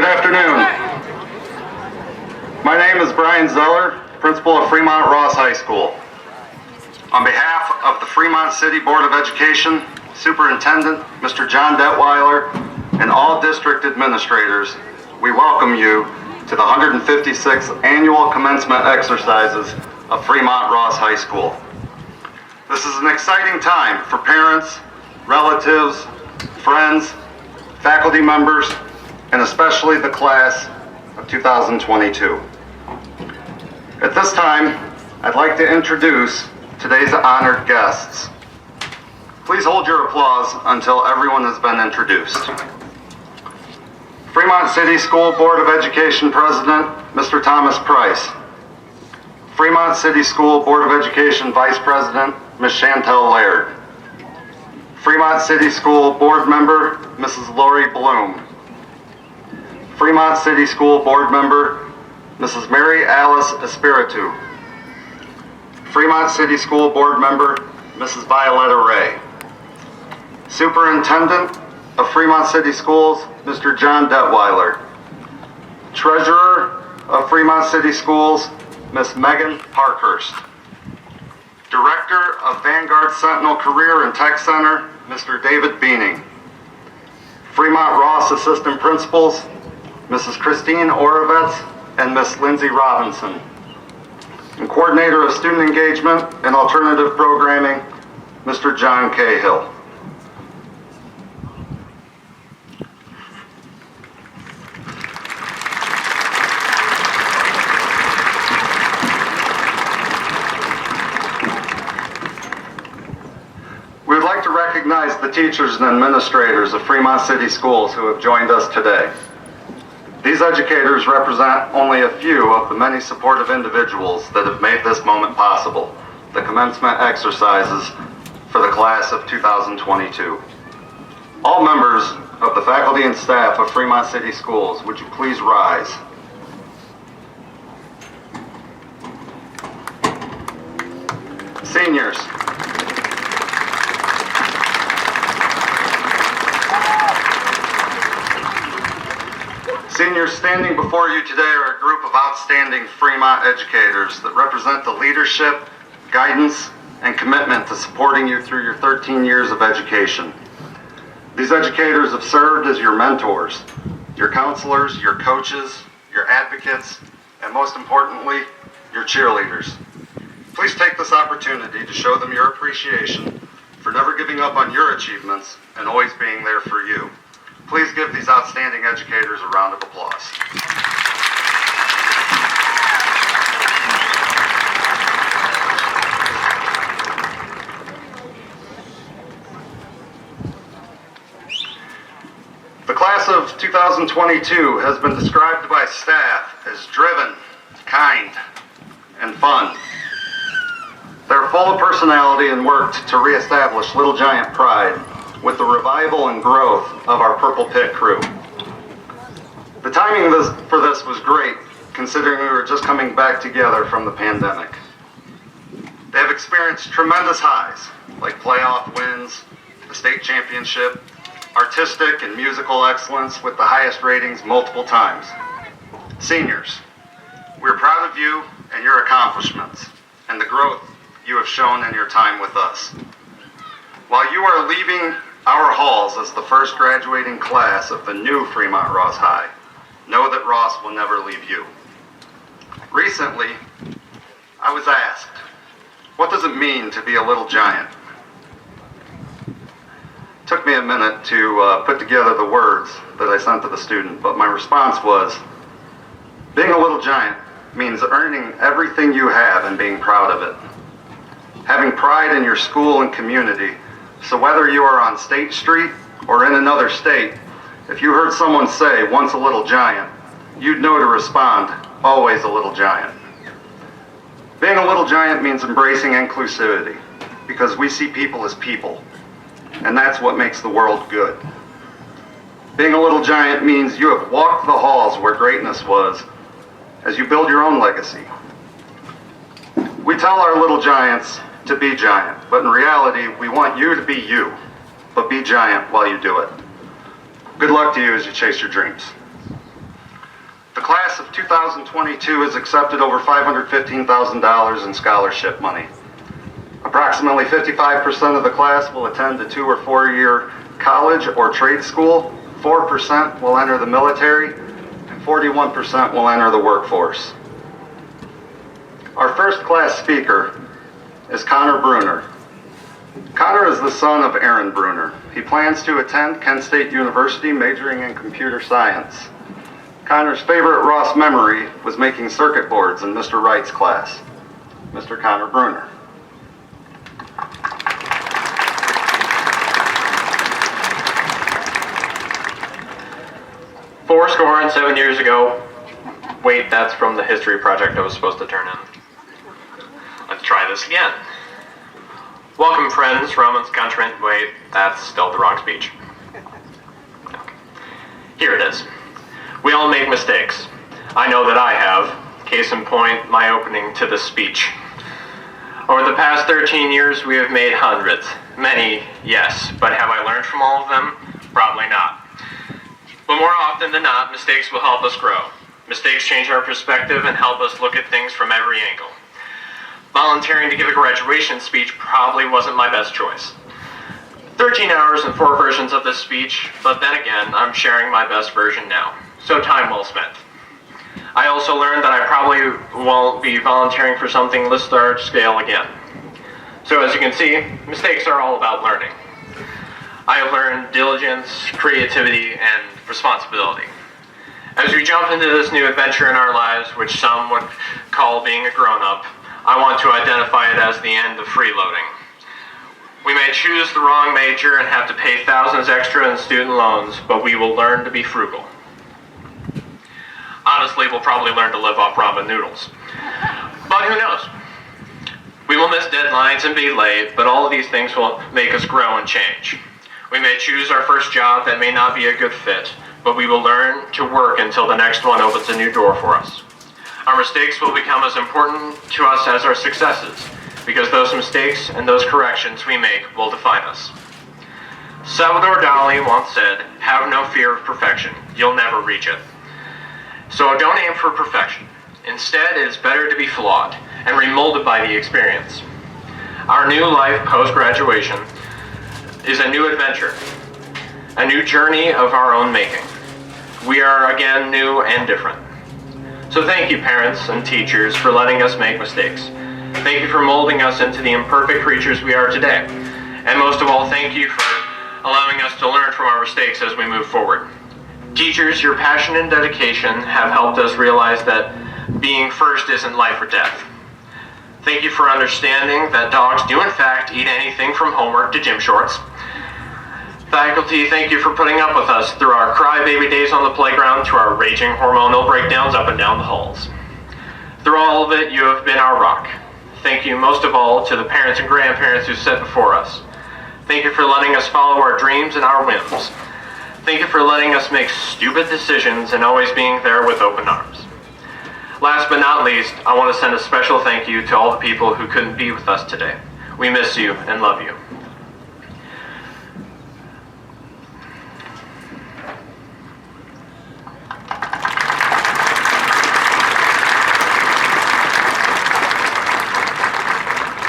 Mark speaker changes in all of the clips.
Speaker 1: Good afternoon. My name is Brian Zeller, principal of Fremont Ross High School. On behalf of the Fremont City Board of Education, Superintendent Mr. John Detweiler, and all district administrators, we welcome you to the 156th Annual Commencement Exercises of Fremont Ross High School. This is an exciting time for parents, relatives, friends, faculty members, and especially the class of 2022. At this time, I'd like to introduce today's honored guests. Please hold your applause until everyone has been introduced. Fremont City School Board of Education President, Mr. Thomas Price. Fremont City School Board of Education Vice President, Ms. Chantel Laird. Fremont City School Board Member, Mrs. Lori Bloom. Fremont City School Board Member, Mrs. Mary Alice Espiritu. Fremont City School Board Member, Mrs. Violetta Ray. Superintendent of Fremont City Schools, Mr. John Detweiler. Treasurer of Fremont City Schools, Ms. Megan Parkhurst. Director of Vanguard Sentinel Career and Tech Center, Mr. David Beaning. Fremont Ross Assistant Principals, Mrs. Christine Orovitz and Ms. Lindsay Robinson. And Coordinator of Student Engagement and Alternative Programming, Mr. John Cahill. teachers and administrators of Fremont City Schools who have joined us today. These educators represent only a few of the many supportive individuals that have made this moment possible, the commencement exercises for the class of 2022. All members of the faculty and staff of Fremont City Schools, would you please rise? Seniors. Seniors, standing before you today are a group of outstanding Fremont educators that represent the leadership, guidance, and commitment to supporting you through your 13 years of education. These educators have served as your mentors, your counselors, your coaches, your advocates, and most importantly, your cheerleaders. Please take this opportunity to show them your appreciation for never giving up on your achievements and always being there for you. Please give these outstanding educators a round of applause. The class of 2022 has been described by staff as driven, kind, and fun. They're full of personality and worked to reestablish Little Giant pride with the revival and growth of our Purple Pit crew. The timing for this was great, considering we were just coming back together from the pandemic. They have experienced tremendous highs, like playoff wins, the state championship, artistic and musical excellence with the highest ratings multiple times. Seniors, we're proud of you and your accomplishments, and the growth you have shown in your time with us. While you are leaving our halls as the first graduating class of the new Fremont Ross High, know that Ross will never leave you. Recently, I was asked, what does it mean to be a little giant? It took me a minute to put together the words that I sent to the student, but my response was, being a little giant means earning everything you have and being proud of it. Having pride in your school and community, so whether you are on State Street or in another state, if you heard someone say, once a little giant, you'd know to respond, always a little giant. Being a little giant means embracing inclusivity, because we see people as people, and that's what makes the world good. Being a little giant means you have walked the halls where greatness was as you build your own legacy. We tell our little giants to be giant, but in reality, we want you to be you, but be giant while you do it. Good luck to you as you chase your dreams. The class of 2022 has accepted over $515,000 in scholarship money. Approximately 55% of the class will attend a 2 or 4 year college or trade school, 4% will enter the military, and 41% will enter the workforce. Our first class speaker is Connor Bruner. Connor is the son of Aaron Bruner. He plans to attend Kent State University, majoring in computer science. Connor's favorite Ross memory was making circuit boards in Mr. Wright's class. Mr. Connor Bruner.
Speaker 2: Fourscore and 7 years ago. Wait, that's from the history project I was supposed to turn in. Let's try this again. Welcome, friends, Romans, countrymen. Wait, that's still the wrong speech. Okay. Here it is. We all make mistakes. I know that I have. Case in point, my opening to this speech. Over the past 13 years, we have made hundreds. Many, yes, but have I learned from all of them? Probably not. But more often than not, mistakes will help us grow. Mistakes change our perspective and help us look at things from every angle. Volunteering to give a graduation speech probably wasn't my best choice. 13 hours and 4 versions of this speech, but then again, I'm sharing my best version now. So time well spent. I also learned that I probably won't be volunteering for something this large scale again. So as you can see, mistakes are all about learning. I have learned diligence, creativity, and responsibility. As we jump into this new adventure in our lives, which some would call being a grown-up, I want to identify it as the end of freeloading. We may choose the wrong major and have to pay thousands extra in student loans, but we will learn to be frugal. Honestly, we'll probably learn to live off ramen noodles. But who knows? We will miss deadlines and be late, but all of these things will make us grow and change. We may choose our first job that may not be a good fit, but we will learn to work until the next one opens a new door for us. Our mistakes will become as important to us as our successes, because those mistakes and those corrections we make will define us. Salvador Dali once said, "Have no fear of perfection. You'll never reach it." So don't aim for perfection. Instead, it is better to be flawed and remolded by the experience. Our new life post-graduation is a new adventure, a new journey of our own making. We are again new and different. So thank you, parents and teachers, for letting us make mistakes. Thank you for molding us into the imperfect creatures we are today. And most of all, thank you for allowing us to learn from our mistakes as we move forward. Teachers, your passion and dedication have helped us realize that being first isn't life or death. Thank you for understanding that dogs do in fact eat anything from homework to gym shorts. Faculty, thank you for putting up with us through our crybaby days on the playground to our raging hormonal breakdowns up and down the halls. Through all of it, you have been our rock. Thank you most of all to the parents and grandparents who sat before us. Thank you for letting us follow our dreams and our whims. Thank you for letting us make stupid decisions and always being there with open arms. Last but not least, I want to send a special thank you to all the people who couldn't be with us today. We miss you and love you.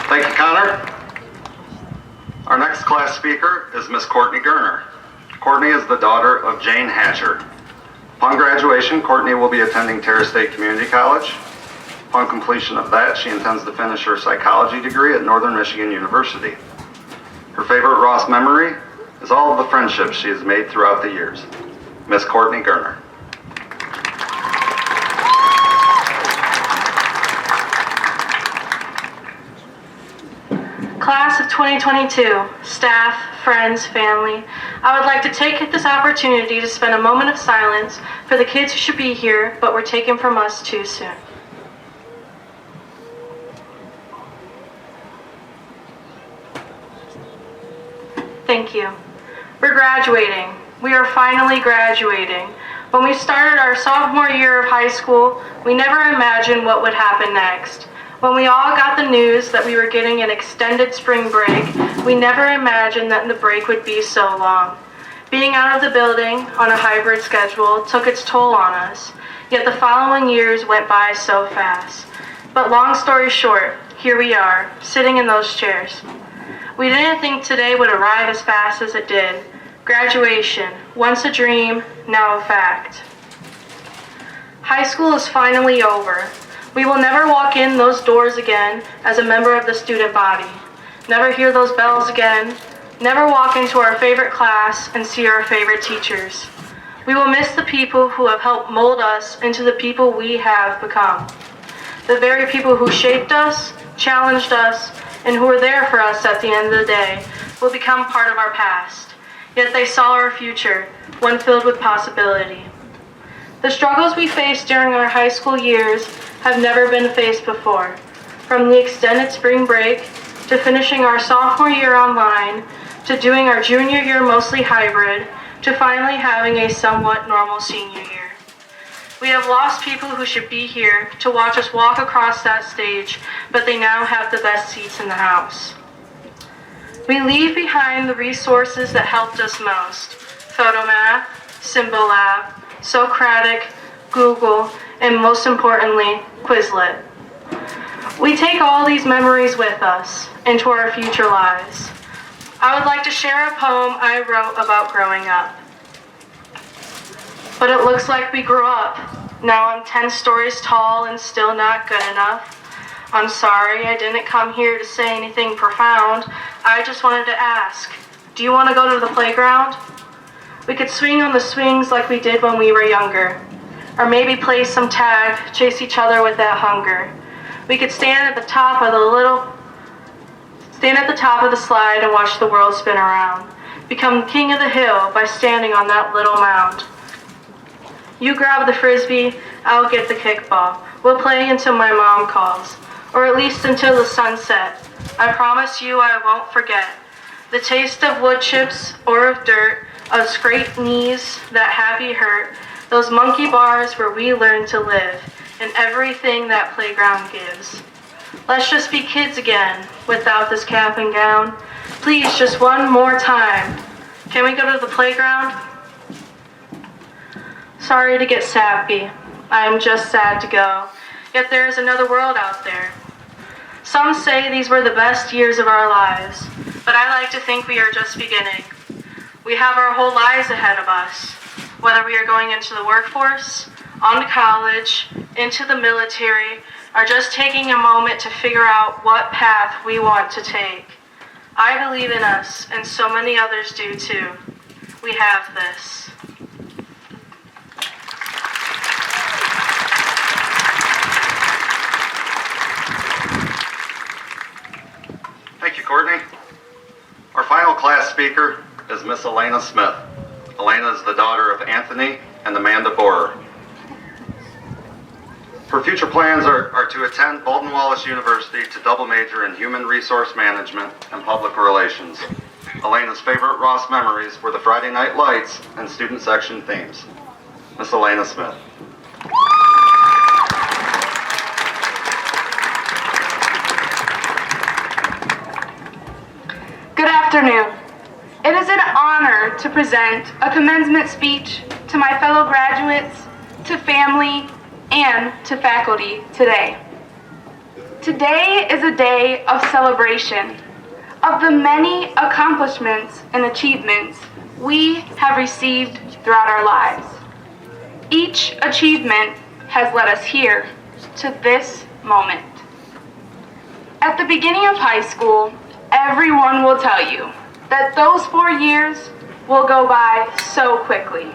Speaker 1: Thank you, Connor. Our next class speaker is Miss Courtney Gerner. Courtney is the daughter of Jane Hatcher. Upon graduation, Courtney will be attending Terra State Community College. Upon completion of that, she intends to finish her psychology degree at Northern Michigan University. Her favorite Ross memory is all of the friendships she has made throughout the years. Miss Courtney Gerner.
Speaker 3: Class of 2022, staff, friends, family, I would like to take this opportunity to spend a moment of silence for the kids who should be here but were taken from us too soon. Thank you. We're graduating. We are finally graduating. When we started our sophomore year of high school, we never imagined what would happen next. When we all got the news that we were getting an extended spring break, we never imagined that the break would be so long. Being out of the building on a hybrid schedule took its toll on us, yet the following years went by so fast. But long story short, here we are, sitting in those chairs. We didn't think today would arrive as fast as it did. Graduation, once a dream, now a fact. High school is finally over. We will never walk in those doors again as a member of the student body. Never hear those bells again. Never walk into our favorite class and see our favorite teachers. We will miss the people who have helped mold us into the people we have become. The very people who shaped us, challenged us, and who were there for us at the end of the day will become part of our past. Yet they saw our future, one filled with possibility. The struggles we faced during our high school years have never been faced before. From the extended spring break, to finishing our sophomore year online, to doing our junior year mostly hybrid, to finally having a somewhat normal senior year. We have lost people who should be here to watch us walk across that stage, but they now have the best seats in the house. We leave behind the resources that helped us most: Photomath, Symbolab, Socratic, Google, and most importantly, Quizlet. We take all these memories with us into our future lives. I would like to share a poem I wrote about growing up. But it looks like we grew up. Now I'm 10 stories tall and still not good enough. I'm sorry, I didn't come here to say anything profound. I just wanted to ask, do you want to go to the playground? We could swing on the swings like we did when we were younger. Or maybe play some tag, chase each other with that hunger. We could stand at the top of the little Stand at the top of the slide and watch the world spin around. Become king of the hill by standing on that little mound. You grab the frisbee, I'll get the kickball. We'll play until my mom calls, or at least until the sun sets. I promise you I won't forget the taste of wood chips or of dirt, of scraped knees, that happy hurt, those monkey bars where we learn to live, and everything that playground gives. Let's just be kids again, without this cap and gown. Please, just one more time. Can we go to the playground? Sorry to get sappy. I am just sad to go. Yet there is another world out there. Some say these were the best years of our lives, but I like to think we are just beginning. We have our whole lives ahead of us, whether we are going into the workforce, on to college, into the military, or just taking a moment to figure out what path we want to take. I believe in us, and so many others do too. We have this.
Speaker 1: Thank you, Courtney. Our final class speaker is Miss Elena Smith. Elena is the daughter of Anthony and Amanda Borer. Her future plans are to attend Bolton Wallace University to double major in human resource management and public relations. Elena's favorite Ross memories were the Friday Night Lights and student section themes. Miss Elena Smith.
Speaker 4: Good afternoon. It is an honor to present a commencement speech to my fellow graduates, to family, and to faculty today. Today is a day of celebration of the many accomplishments and achievements we have received throughout our lives. Each achievement has led us here to this moment. At the beginning of high school, everyone will tell you that those 4 years will go by so quickly.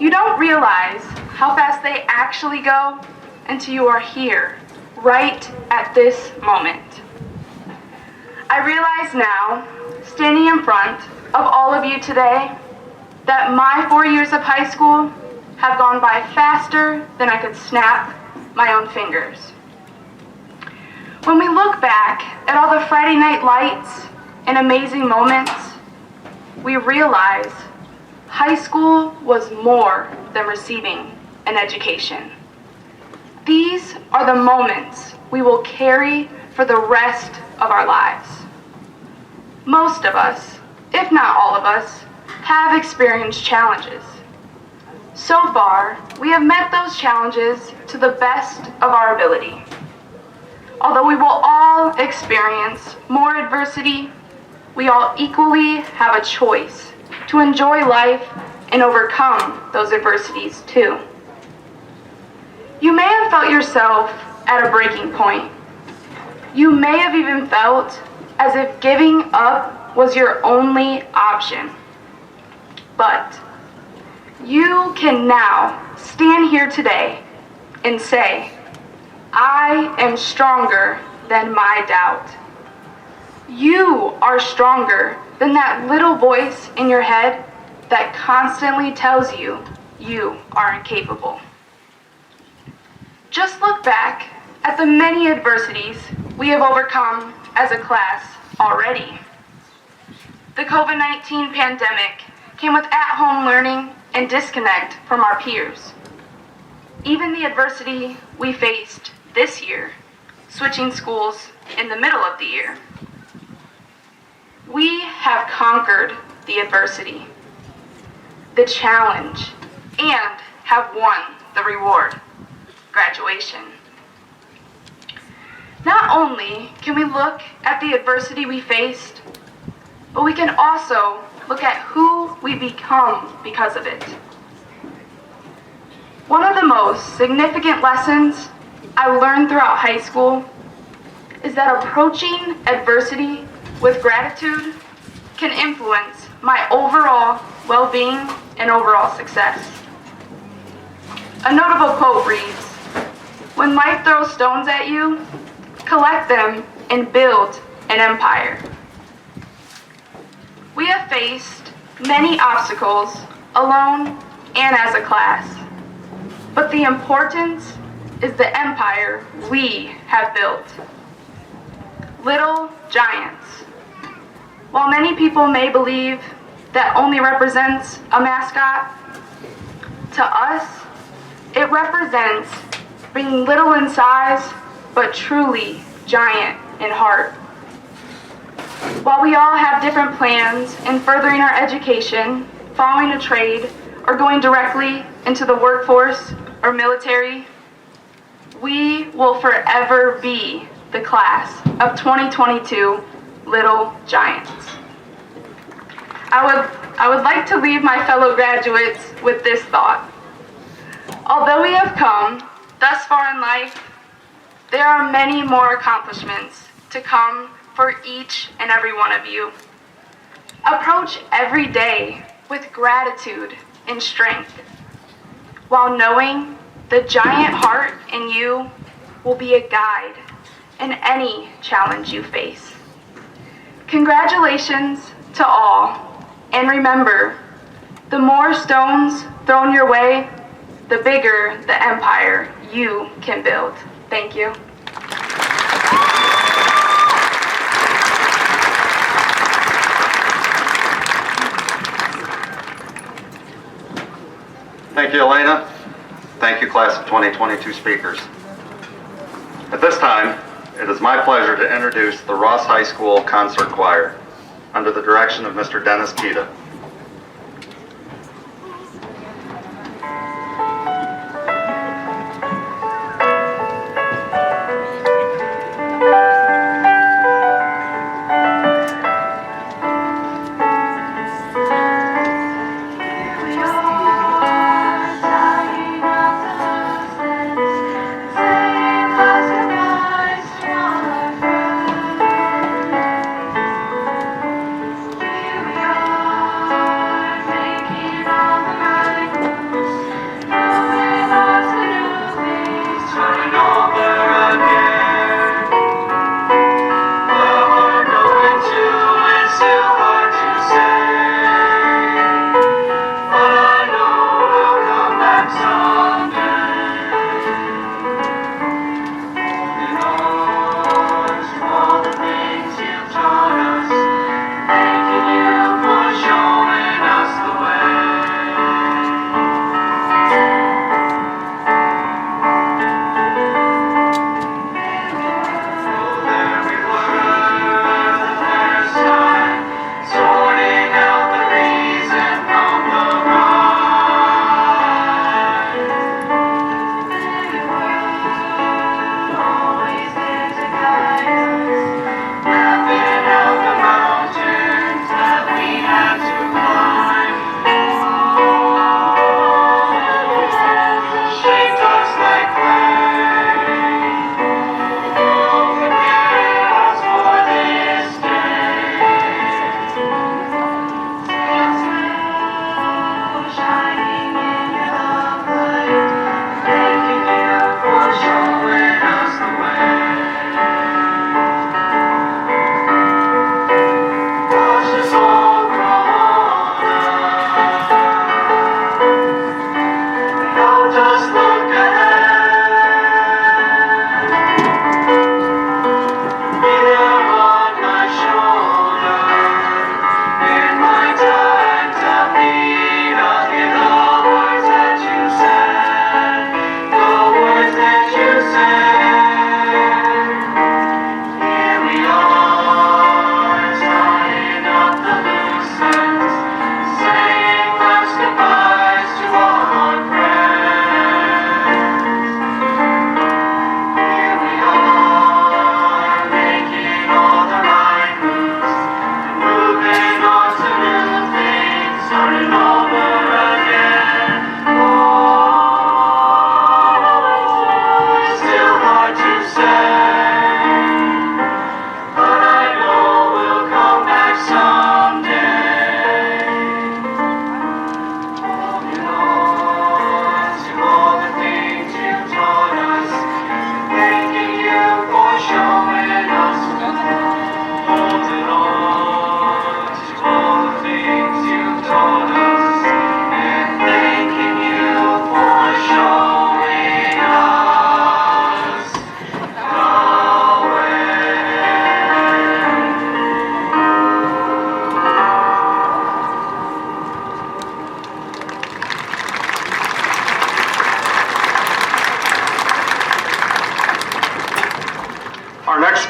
Speaker 4: You don't realize how fast they actually go until you are here, right at this moment. I realize now, standing in front of all of you today, that my 4 years of high school have gone by faster than I could snap my own fingers. When we look back at all the Friday night lights and amazing moments, we realize high school was more than receiving an education. These are the moments we will carry for the rest of our lives. Most of us, if not all of us, have experienced challenges. So far, we have met those challenges to the best of our ability. Although we will all experience more adversity, we all equally have a choice to enjoy life and overcome those adversities too. You may have felt yourself at a breaking point. You may have even felt as if giving up was your only option. But you can now stand here today and say, I am stronger than my doubt. You are stronger than that little voice in your head that constantly tells you you are incapable. Just look back at the many adversities we have overcome as a class already. The COVID-19 pandemic came with at-home learning and disconnect from our peers. Even the adversity we faced this year, switching schools in the middle of the year. We have conquered the adversity, the challenge, and have won the reward, graduation. Not only can we look at the adversity we faced, but we can also look at who we become because of it. One of the most significant lessons I learned throughout high school is that approaching adversity with gratitude can influence my overall well-being and overall success. A notable quote reads, "When life throws stones at you, collect them and build an empire. We have faced many obstacles alone and as a class, but the importance is the empire we have built. Little giants. While many people may believe that only represents a mascot, to us, it represents being little in size, but truly giant in heart. While we all have different plans in furthering our education, following a trade, or going directly into the workforce or military, we will forever be the class of 2022 Little Giants. I would like to leave my fellow graduates with this thought. Although we have come thus far in life, there are many more accomplishments to come for each and every one of you. Approach every day with gratitude and strength, while knowing the giant heart in you will be a guide in any challenge you face. Congratulations to all, and remember, the more stones thrown your way, the bigger the empire you can build. Thank you.
Speaker 1: Thank you, Elena. Thank you, class of 2022 speakers. At this time, it is my pleasure to introduce the Ross High School Concert Choir under the direction of Mr. Dennis Kita.
Speaker 5: We are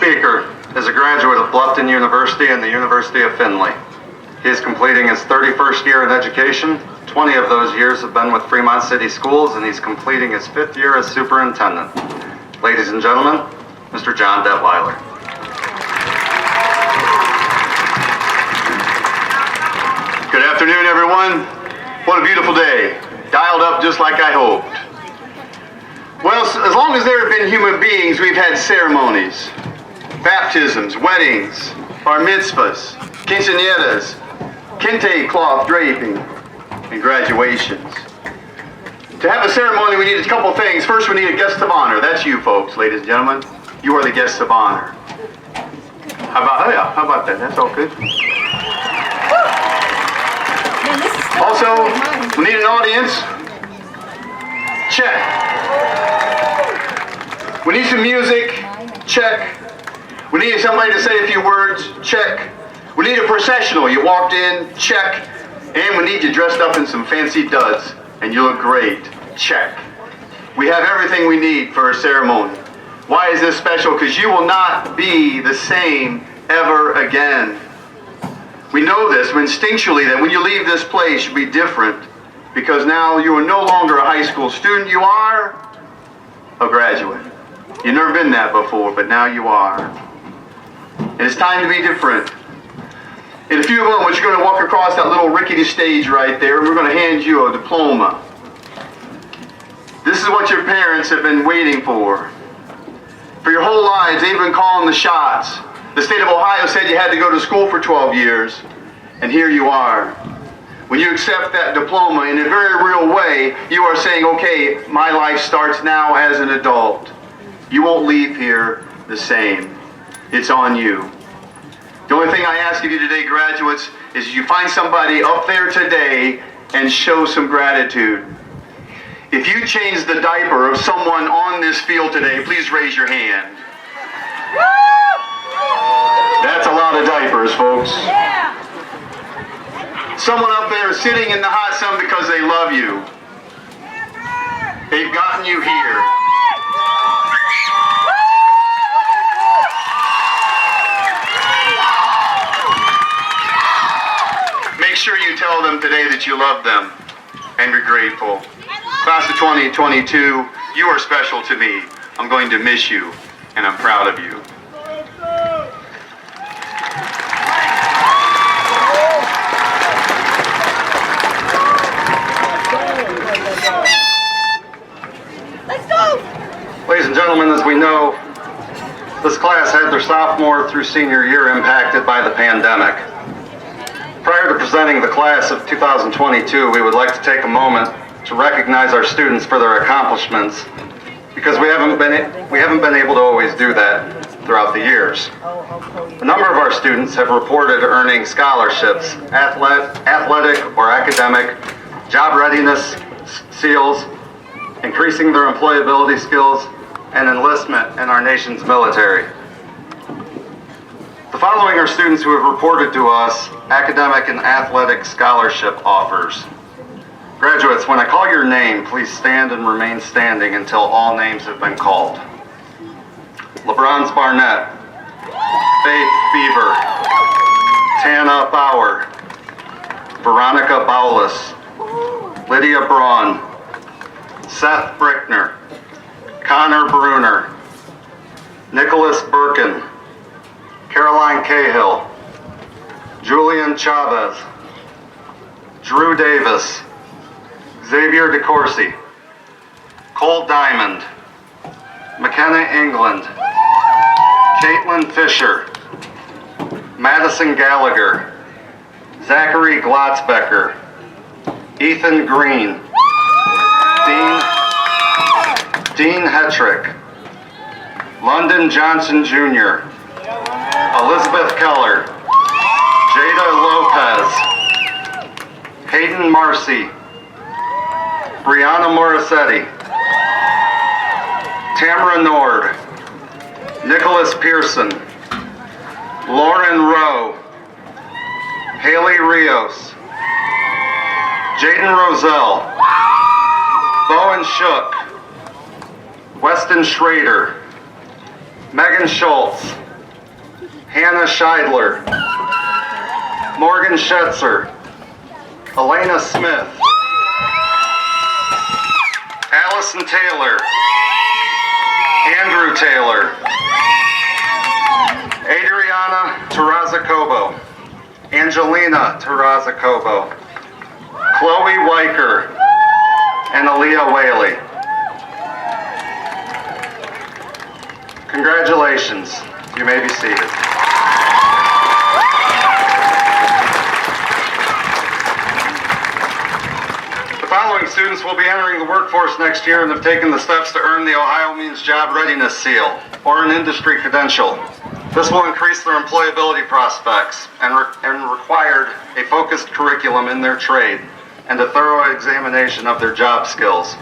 Speaker 1: speaker is a graduate of Bluffton University and the University of Findlay. He is completing his 31st year in education. 20 of those years have been with Fremont City Schools, and he's completing his 5th year as superintendent. Ladies and gentlemen, Mr. John Detweiler.
Speaker 5: Good afternoon, everyone. What a beautiful day. Dialed up just like I hoped. Well, as long as there have been human beings, we've had ceremonies. Baptisms, weddings, bar mitzvahs, quinceañeras, kente cloth draping, and graduations. To have a ceremony, we need a couple things. First, we need a guest of honor. That's you folks, ladies and gentlemen. You are the guests of honor. How about that? That's all good. Also, we need an audience. Check. We need some music. Check. We need somebody to say a few words. Check. We need a processional. You walked in. Check. And we need you dressed up in some fancy duds. And you look great. Check. We have everything we need for a ceremony. Why is this special? Because you will not be the same ever again. We know this instinctually, that when you leave this place, you'll be different. Because now you are no longer a high school student. You are a graduate. You've never been that before, but now you are. And it's time to be different. In a few moments, you're going to walk across that little rickety stage right there, and we're going to hand you a diploma. This is what your parents have been waiting for. For your whole lives, they've been calling the shots. The state of Ohio said you had to go to school for 12 years, and here you are. When you accept that diploma in a very real way, you are saying, okay, my life starts now as an adult. You won't leave here the same. It's on you. The only thing I ask of you today, graduates, is you find somebody up there today and show some gratitude. If you change the diaper of someone on this field today, please raise your hand. That's a lot of diapers, folks. Someone up there sitting in the hot sun because they love you. They've gotten you here. Make sure you tell them today that you love them and you're grateful. Class of 2022, you are special to me. I'm going to miss you, and I'm proud of you.
Speaker 6: Let's go!
Speaker 1: Ladies and gentlemen, as we know, this class had their sophomore through senior year impacted by the pandemic. Prior to presenting the class of 2022, we would like to take a moment to recognize our students for their accomplishments, because we haven't been able to always do that throughout the years. A number of our students have reported earning scholarships, athletic or academic, job readiness seals, increasing their employability skills, and enlistment in our nation's military. The following are students who have reported to us academic and athletic scholarship offers. Graduates, when I call your name, please stand and remain standing until all names have been called. LeBron's Barnett, Faith Beaver, Tana Bauer, Veronica Bowles, Lydia Braun, Seth Brickner, Connor Bruner, Nicholas Birkin, Caroline Cahill, Julian Chavez, Drew Davis, Xavier DeCourcy, Cole Diamond, McKenna England, Caitlin Fisher, Madison Gallagher, Zachary Glotzbecker, Ethan Green, Dean Hetrick, London Johnson Jr., Elizabeth Keller, Jada Lopez, Hayden Marcy, Brianna Morissetti, Tamara Nord, Nicholas Pearson, Lauren Rowe, Haley Rios, Jaden Roselle, Bowen Shook, Weston Schrader, Megan Schultz, Hannah Scheidler, Morgan Schetzer, Elena Smith, Allison Taylor, Andrew Taylor, Adriana Terrazacobo, Angelina Terrazacobo, Chloe Weicker, and Aaliyah Whaley. Congratulations. You may be seated. The following students will be entering the workforce next year and have taken the steps to earn the Ohio Means Job Readiness Seal, or an industry credential. This will increase their employability prospects and required a focused curriculum in their trade and a thorough examination of their job skills.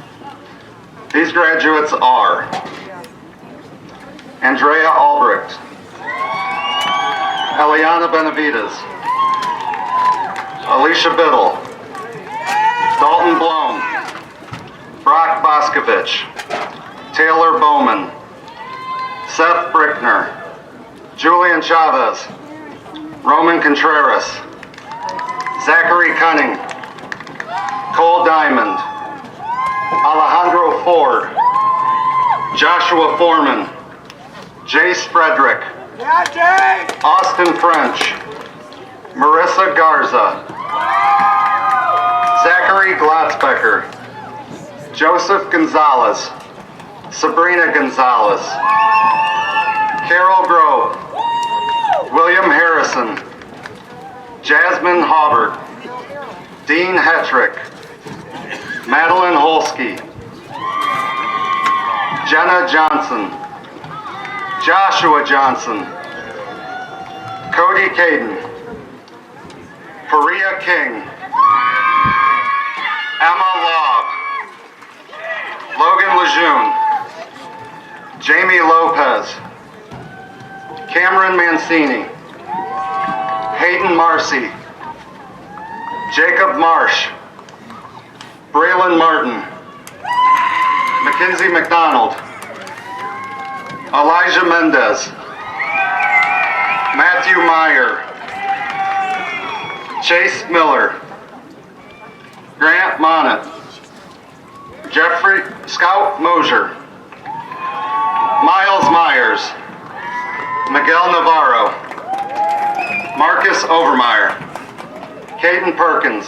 Speaker 1: These graduates are Andrea Albrecht, Eliana Benavides, Alicia Biddle, Dalton Blome, Brock Boscovich, Taylor Bowman, Seth Brickner, Julian Chavez, Roman Contreras, Zachary Cunning, Cole Diamond, Alejandro Ford, Joshua Foreman, Jace Frederick, Austin French, Marissa Garza, Zachary Glotzbecker, Joseph Gonzalez, Sabrina Gonzalez, Carol Grove, William Harrison, Jasmine Haubert, Dean Hetrick, Madeline Holsky, Jenna Johnson, Joshua Johnson, Cody Caden, Faria King, Emma Laub, Logan Lejeune, Jamie Lopez, Cameron Mancini, Hayden Marcy, Jacob Marsh, Braylon Martin, Mackenzie McDonald, Elijah Mendez, Matthew Meyer, Chase Miller, Grant Monnet, Jeffrey Scout Mosier, Miles Myers, Miguel Navarro, Marcus Overmeyer, Caden Perkins,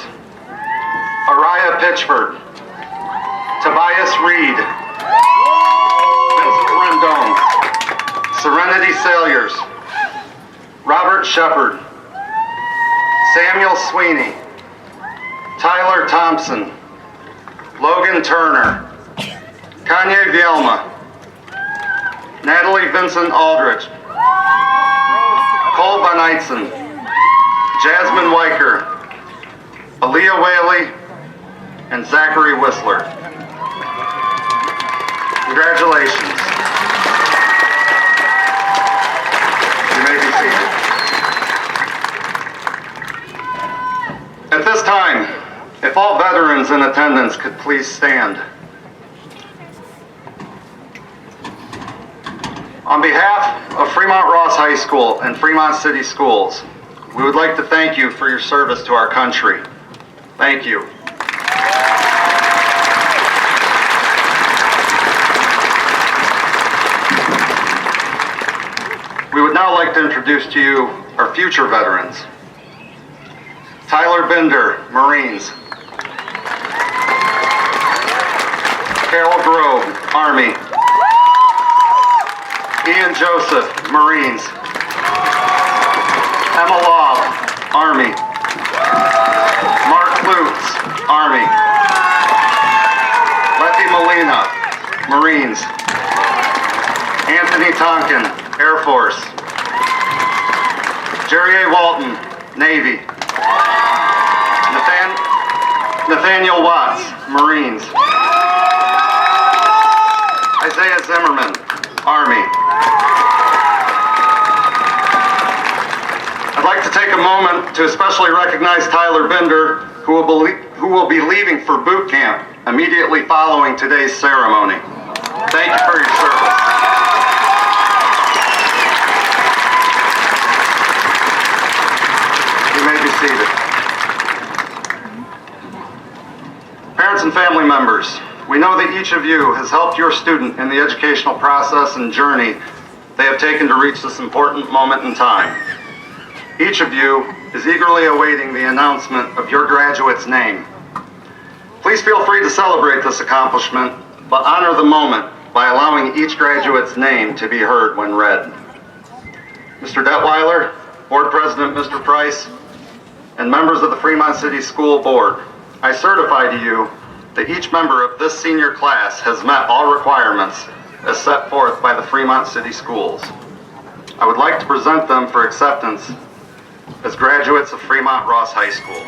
Speaker 1: Araya Pitchford, Tobias Reed, Vincent Rendon, Serenity Salyers, Robert Shepard, Samuel Sweeney, Tyler Thompson, Logan Turner, Kanye Vielma, Natalie Vincent Aldrich, Cole Van Eitzen, Jasmine Weicker, Aaliyah Whaley, and Zachary Whistler. Congratulations. You may be seated. At this time, if all veterans in attendance could please stand. On behalf of Fremont Ross High School and Fremont City Schools, we would like to thank you for your service to our country. Thank you. We would now like to introduce to you our future veterans. Tyler Binder, Marines. Carol Grove, Army. Ian Joseph, Marines. Emma Laub, Army. Mark Lutz, Army. Letty Molina, Marines. Anthony Tonkin, Air Force. Jerry A. Walton, Navy. Nathaniel Watts, Marines. Isaiah Zimmerman, Army. I'd like to take a moment to especially recognize Tyler Binder, who will be leaving for boot camp immediately following today's ceremony. Thank you for your service. seated. Parents and family members, we know that each of you has helped your student in the educational process and journey they have taken to reach this important moment in time. Each of you is eagerly awaiting the announcement of your graduate's name. Please feel free to celebrate this accomplishment, but honor the moment by allowing each graduate's name to be heard when read. Mr. Detweiler, Board President Mr. Price, and members of the Fremont City School Board, I certify to you that each member of this senior class has met all requirements as set forth by the Fremont City Schools. I would like to present them for acceptance as graduates of Fremont Ross High School.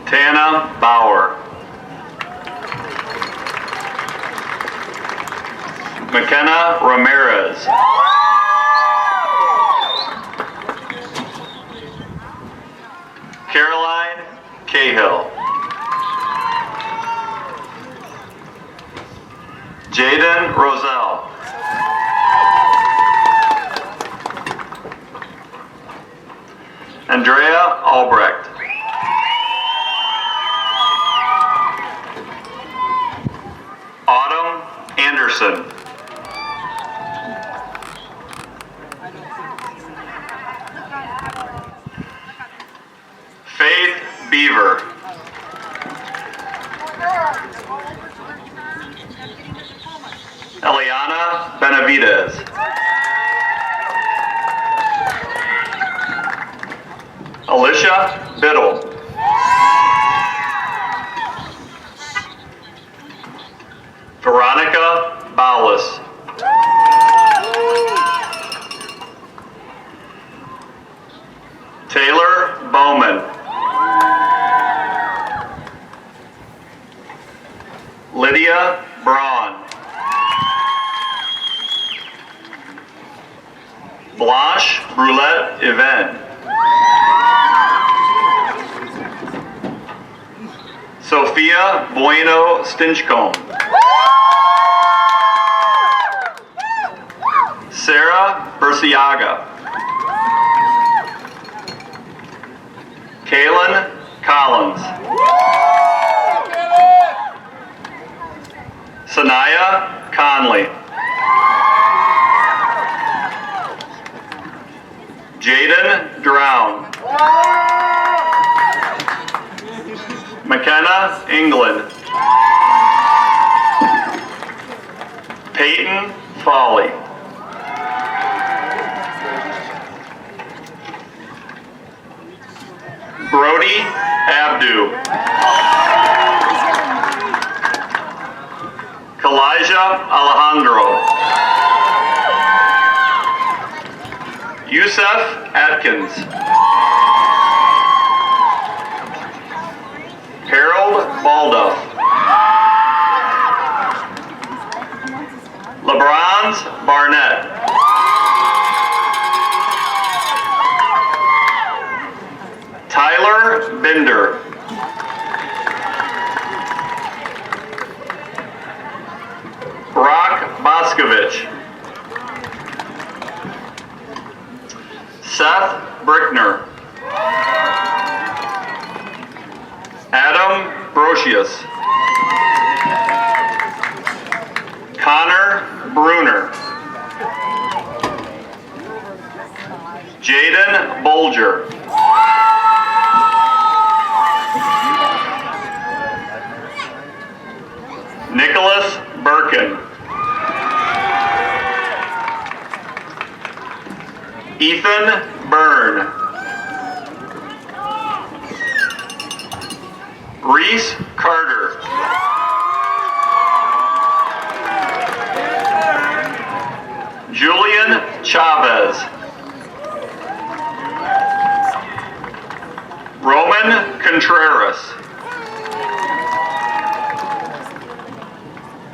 Speaker 2: Tana Bauer. McKenna Ramirez. Caroline Cahill. Jaden Roselle. Andrea Albrecht. Autumn Anderson. Faith Beaver. Eliana Benavidez. Alicia Biddle. Veronica Bowles. Taylor Bowman. Lydia Braun. Blanche Brulette Yvonne. Sophia Bueno Stinchcomb. Sarah Bursiaga. Kaylin Collins. Sanaya Conley. Jaden Drown. McKenna England. Peyton Foley. Brody Abdu. Kalijah Alejandro. Yusef Atkins. Harold Balduff. LeBron's Barnett. Tyler Binder. Brock Boscovich. Seth Brickner. Adam Brocius. Connor Bruner. Jaden Bolger. Nicholas Birkin. Ethan Byrne. Reese Carter. Julian Chavez. Roman Contreras.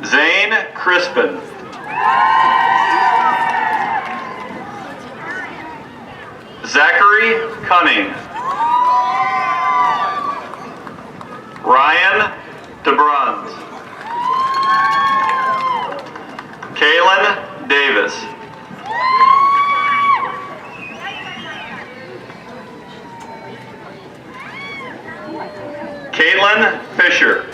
Speaker 2: Zane Crispin.
Speaker 7: Zachary Cunning. Ryan DeBruns. Kaylin Davis. Caitlin Fisher.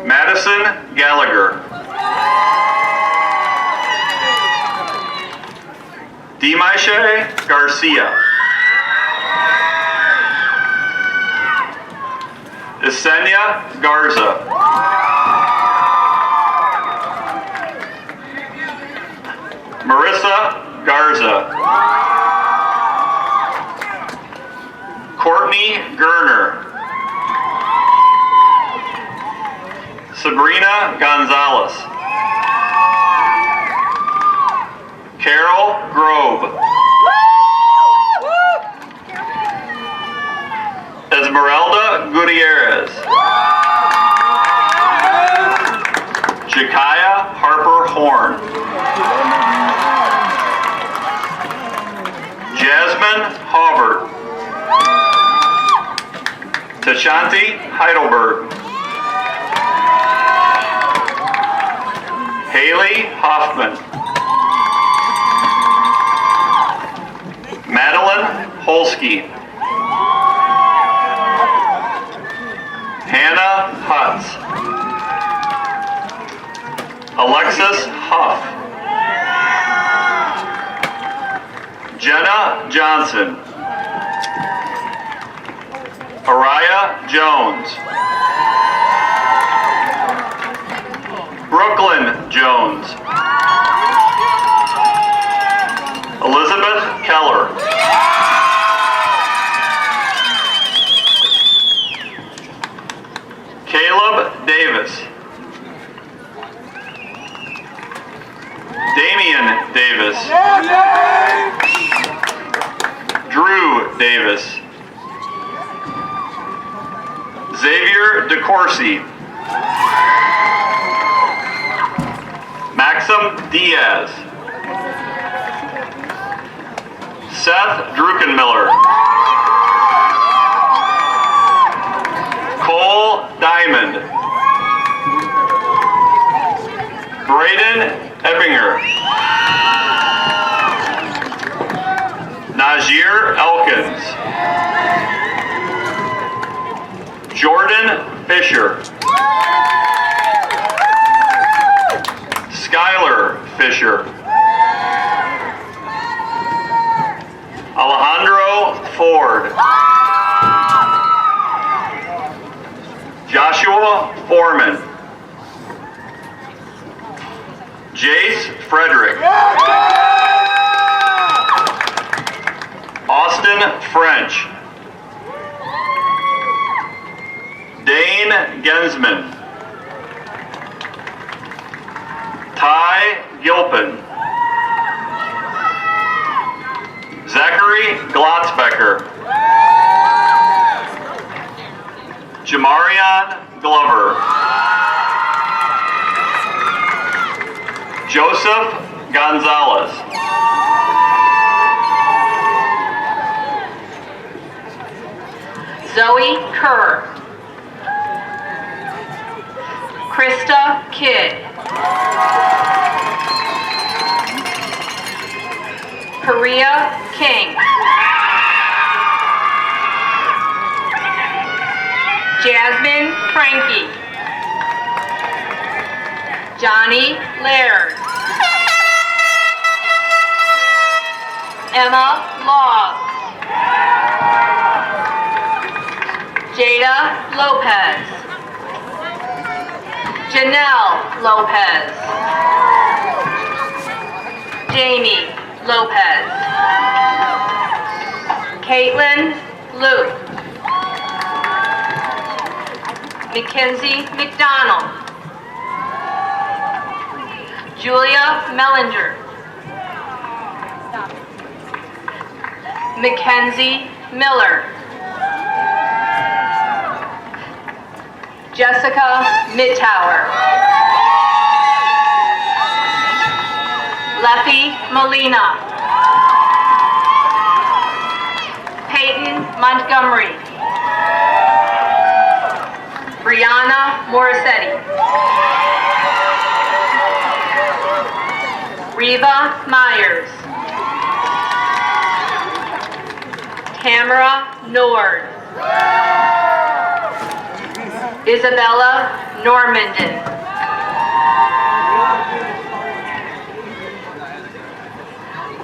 Speaker 7: Madison Gallagher. Dimaisha Garcia. Isenia Garza. Marissa Garza. Courtney Gerner. Sabrina Gonzalez. Carol Grove. Esmeralda Gutierrez. Jakaya Harper Horn. Jasmine Haubert. Tashanti Heidelberg. Haley Hoffman. Madeline Holsky. Hannah Hutz. Alexis Huff. Jenna Johnson. Araya Jones. Brooklyn Jones. Elizabeth Keller. Caleb Davis. Damian Davis. Drew Davis. Xavier DeCourcy. Maxim Diaz. Seth Druckenmiller. Cole Diamond. Braden Eppinger. Najir Elkins. Jordan Fisher. Skylar Fisher. Alejandro Ford. Joshua Foreman. Jace Frederick. Austin French. Dane Gensman. Ty Gilpin. Zachary Glotzbecker. Jamarion Glover. Joseph Gonzalez.
Speaker 3: Zoe Kerr. Krista Kidd. Korea King. Jasmine Frankie. Johnny Laird. Emma Law. Jada Lopez. Janelle Lopez. Jamie Lopez. Caitlin Luke. Mackenzie McDonald. Julia Mellinger. Mackenzie Miller. Jessica Midtower. Leffy Molina. Peyton Montgomery. Brianna Morissetti. Reva Myers. Tamara Nord. Isabella Normandin.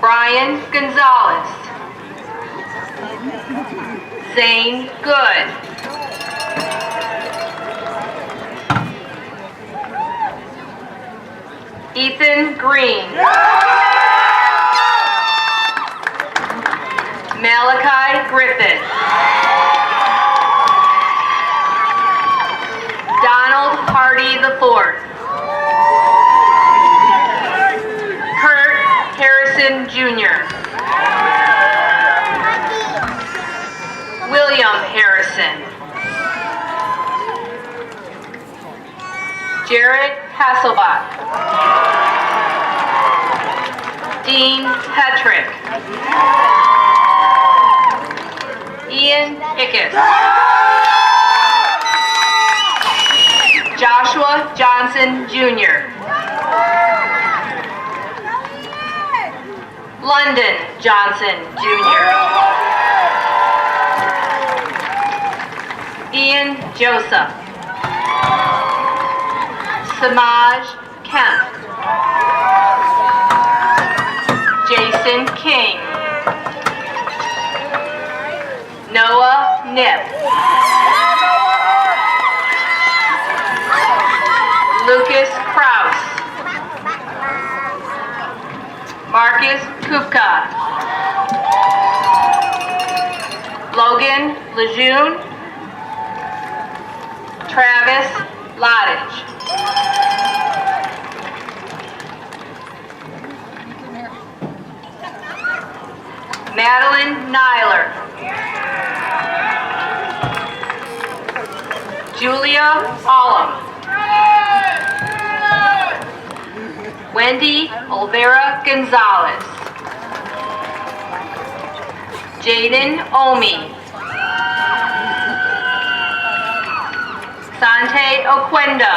Speaker 3: Brian Gonzalez. Zane Good. Ethan Green. Malachi Griffith. Donald Hardy IV. Kurt Harrison Jr. William Harrison. Jared Hasselbach. Dean Petrick. Ian Ickes. Joshua Johnson Jr. London Johnson Jr. Ian Joseph. Samaj Kemp. Jason King. Noah Nip. Lucas Kraus. Marcus Kupka. Logan Lejeune. Travis Lodge. Madeline Nyler. Julia Ollum. Wendy Olvera Gonzalez. Jaden Omi. Sante Oquendo.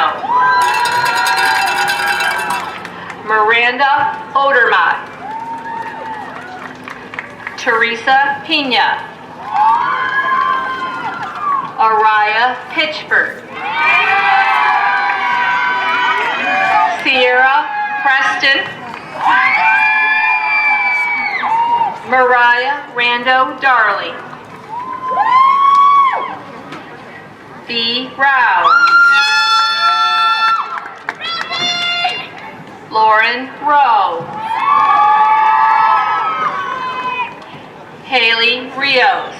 Speaker 3: Miranda Odermatt. Teresa Pina. Araya Pitchford. Sierra Preston. Mariah Rando Darley. B. Rao. Lauren Rowe. Haley Rios.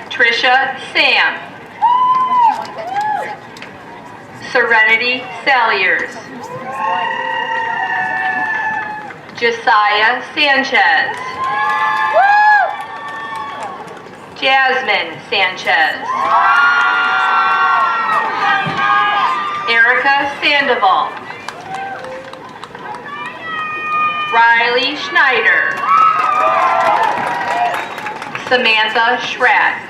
Speaker 3: Trisha Sam. Serenity Salyers. Josiah Sanchez. Jasmine Sanchez. Erica Sandoval. Riley Schneider. Samantha Schratt.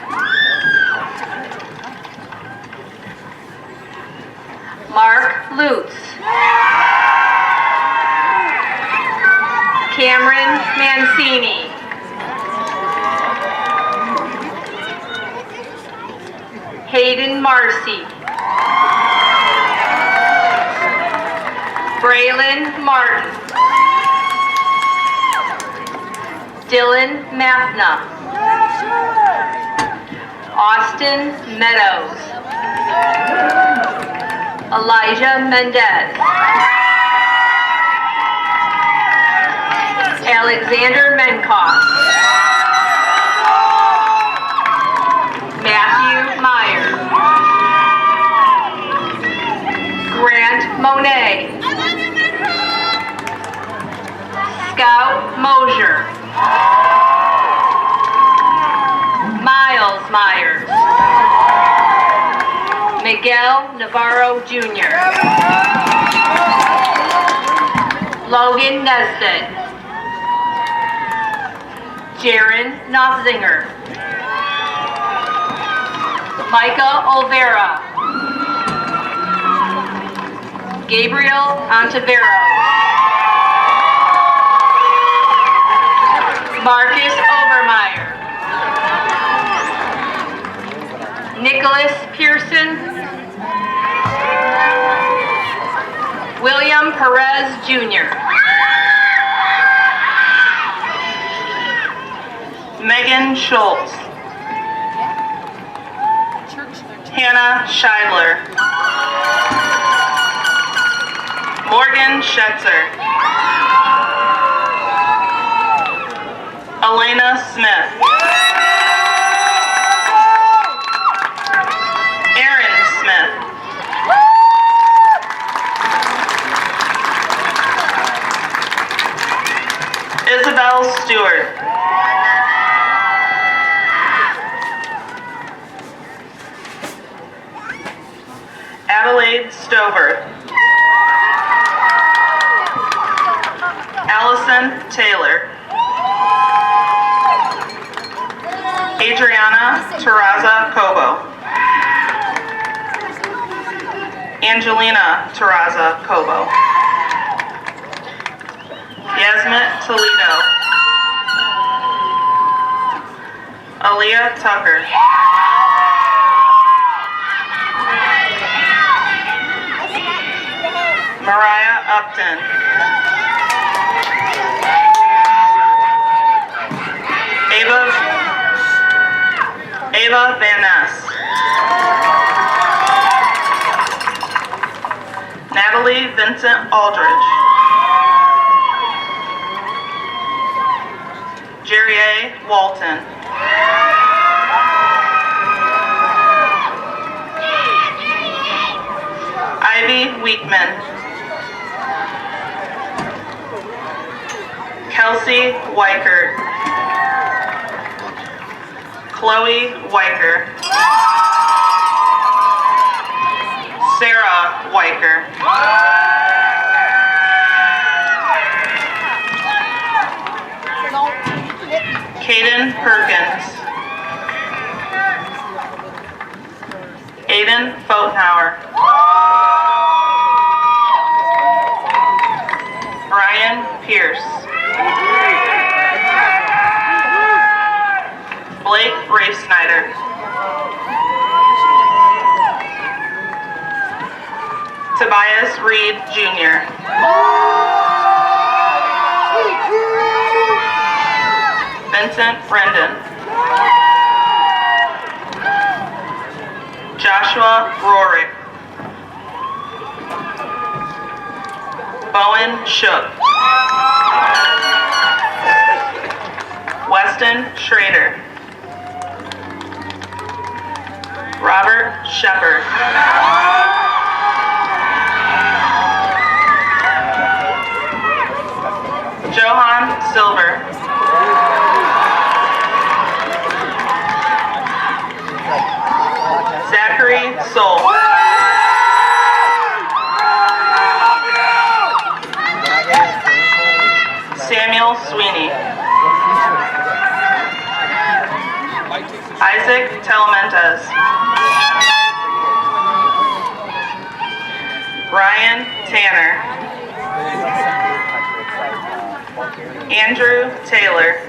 Speaker 3: Mark Lutz. Cameron Mancini. Hayden Marcy. Braylon Martin. Dylan Mathna. Austin Meadows. Elijah Mendez. Alexander Menkoff. Matthew Meyer. Grant Monet. Scout Mosier. Miles Myers. Miguel Navarro Jr.
Speaker 8: Logan Nesbitt, Jaron Nofzinger, Micah Olvera, Gabriel Ontivero, Marcus Overmeyer, Nicholas Pearson, William Perez Jr.,
Speaker 3: Megan Schultz, Hannah Scheidler, Morgan Schetzer, Elena Smith, Aaron Smith, Isabel Stewart, Adelaide Stover, Allison Taylor, Adriana Terraza Cobo, Angelina Terraza Cobo, Yasmit Toledo, Aaliyah Tucker, Mariah Upton, Ava Van Ness, Natalie Vincent Aldridge, Jerry A. Walton, Ivy Weekman, Kelsey Weichert, Chloe Weicker, Sarah Weicker, Caden Perkins, Aiden Fotenhauer, Brian Pierce, Blake Rafe-Snyder, Tobias Reed Jr., Vincent Brendan, Joshua Rorick, Bowen Shook, Weston Schrader, Robert Shepard, Johan Silver, Zachary Soul, Samuel Sweeney, Isaac Telementes, Ryan Tanner, Andrew Taylor,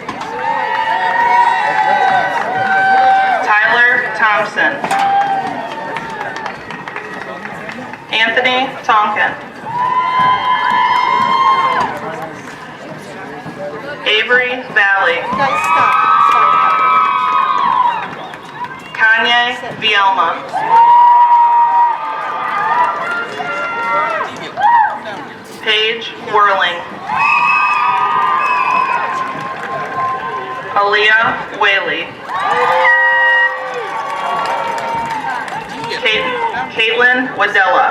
Speaker 3: Tyler Thompson, Anthony Tonkin, Avery Valley, Kanye Vielma, Paige Whirling, Aaliyah Whaley, Caitlin Wadella,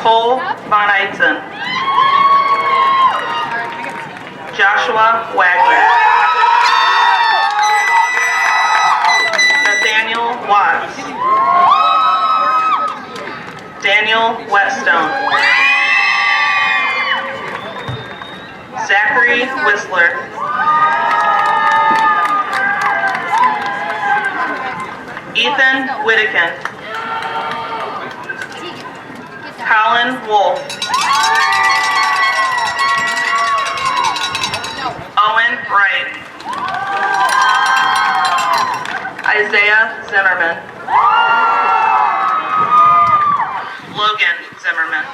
Speaker 3: Cole Von Eitzen, Joshua Wagner, Nathaniel Watts, Daniel Daniel Whetstone. Zachary Whistler. Ethan Whittaken. Colin Wolf. Owen Wright. Isaiah Zimmerman. Logan Zimmerman.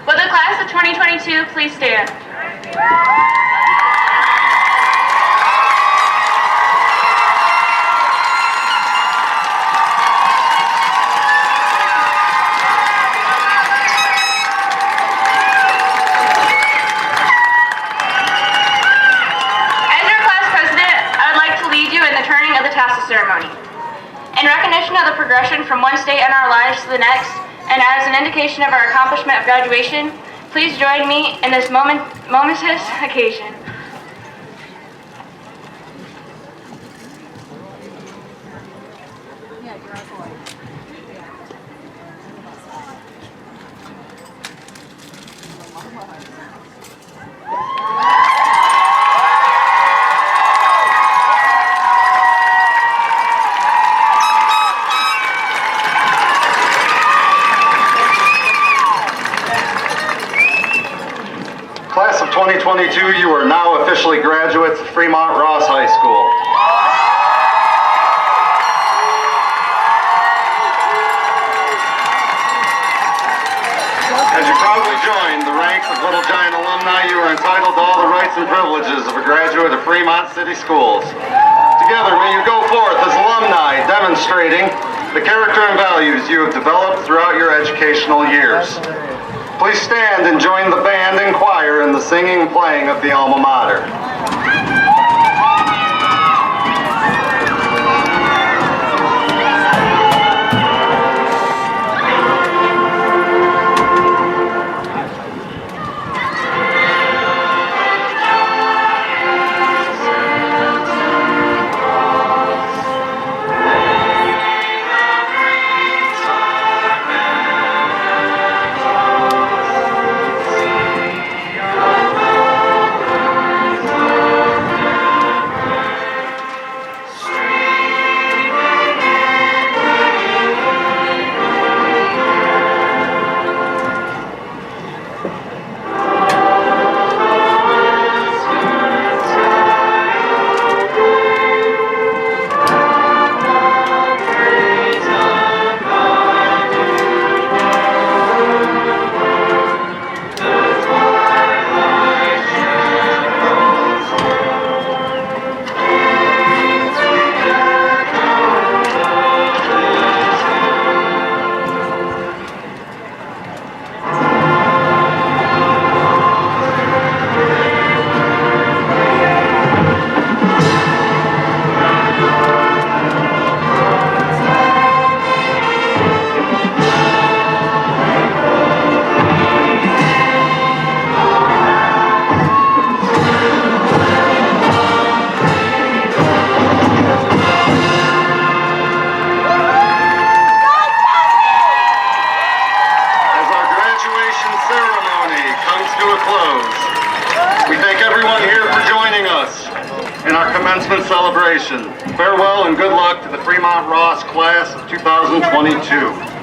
Speaker 4: Will the class of 2022 please stand? Ceremony. In recognition of the progression from one state in our lives to the next, and as an indication of our accomplishment of graduation, please join me in this momentous occasion.
Speaker 1: Class of 2022, you are now officially graduates of Fremont Ross High School. As you proudly join the ranks of Little Giant alumni, you are entitled to all the rights and privileges of a graduate of Fremont City Schools. Together, may you go forth as alumni, demonstrating the character and values you have developed throughout your educational years. Please stand and join the band and choir in the singing and playing of the alma mater. We thank everyone here for joining us in our commencement celebration. Farewell and good luck to the Fremont Ross class of 2022.